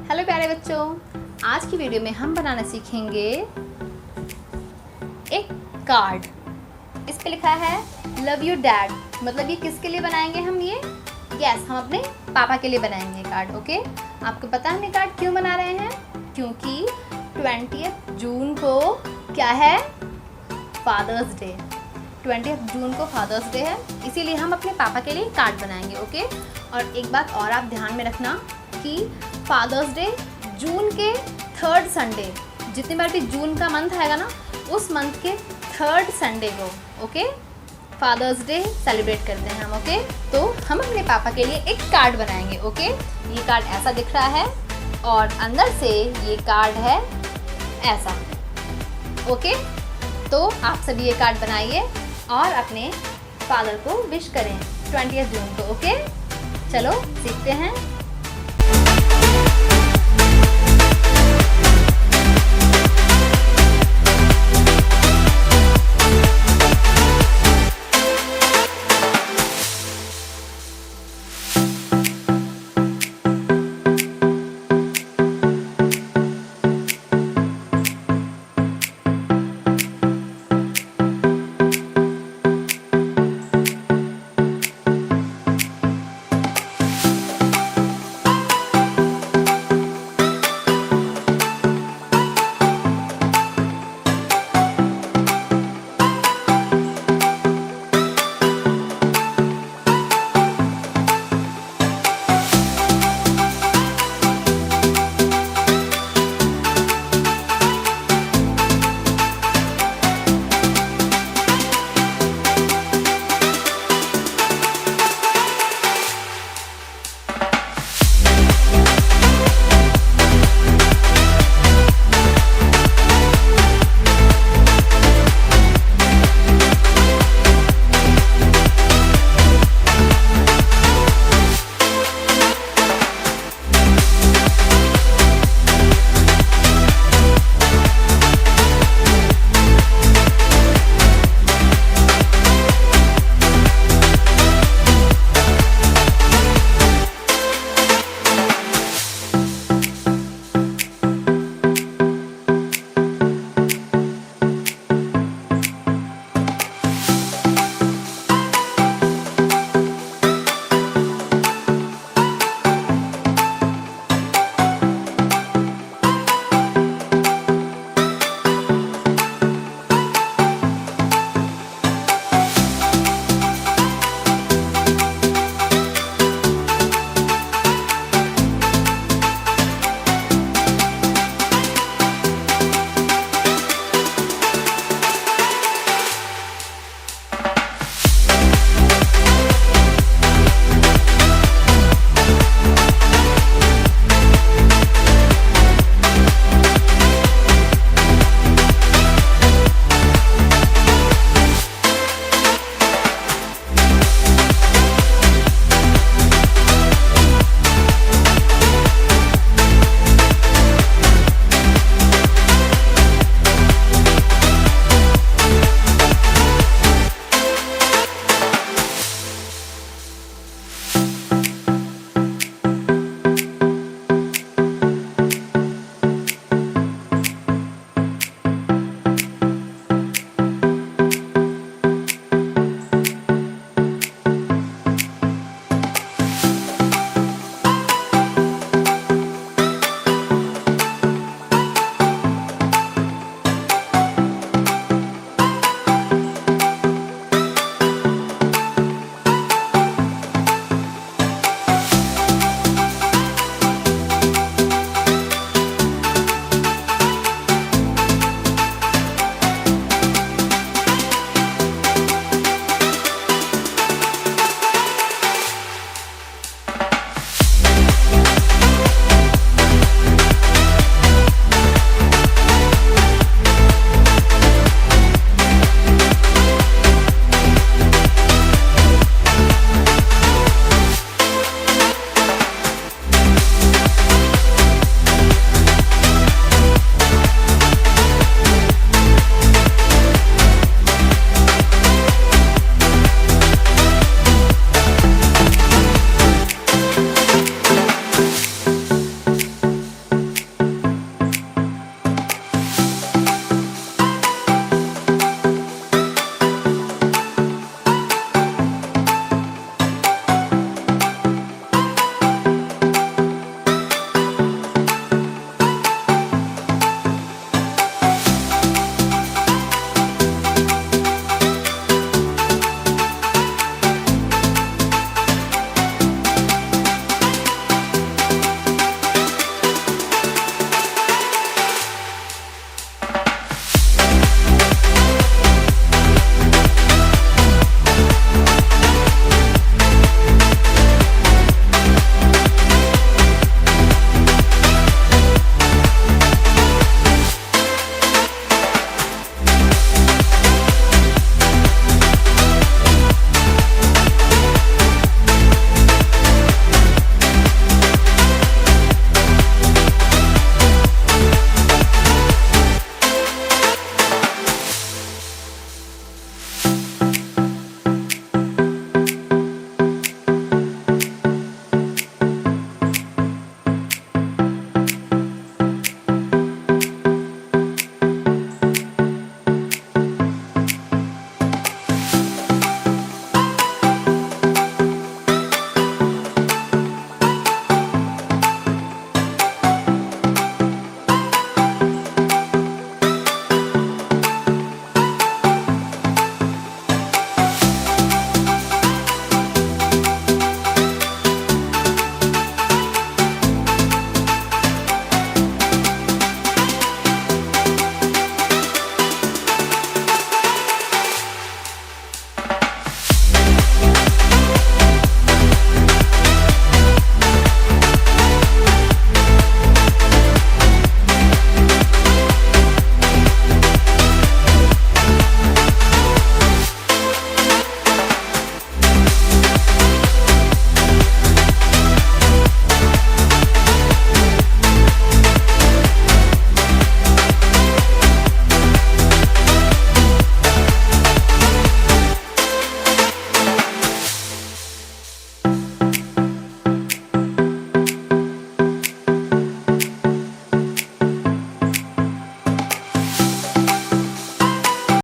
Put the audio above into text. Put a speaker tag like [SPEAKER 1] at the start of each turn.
[SPEAKER 1] Hello प्यारे बच्चों, आज की वीडियो में हम बनाना सीखेंगे एक कार्ड। इस पे लिखा है लव यू डैड। मतलब ये किसके लिए बनाएंगे हम ये? यस, हम अपने पापा के लिए बनाएंगे कार्ड। ओके, आपको पता है हम ये कार्ड क्यों बना रहे हैं? क्योंकि 20 जून को क्या है? Fathers day. 20 जून को फादर्स डे है, इसीलिए हम अपने पापा के लिए कार्ड बनाएंगे। ओके, और एक बात और आप ध्यान में रखना कि फादर्स डे जून के 3rd संडे, जितनी बार भी जून का मंथ आएगा ना, उस मंथ के 3rd संडे को ओके फादर्स डे सेलिब्रेट करते हैं हम। ओके, तो हम अपने पापा के लिए एक कार्ड बनाएंगे। ओके, ये कार्ड ऐसा दिख रहा है और अंदर से ये कार्ड है ऐसा। ओके, तो आप सभी ये कार्ड बनाइए और अपने फादर को विश करें 20 जून को। ओके, चलो सीखते हैं।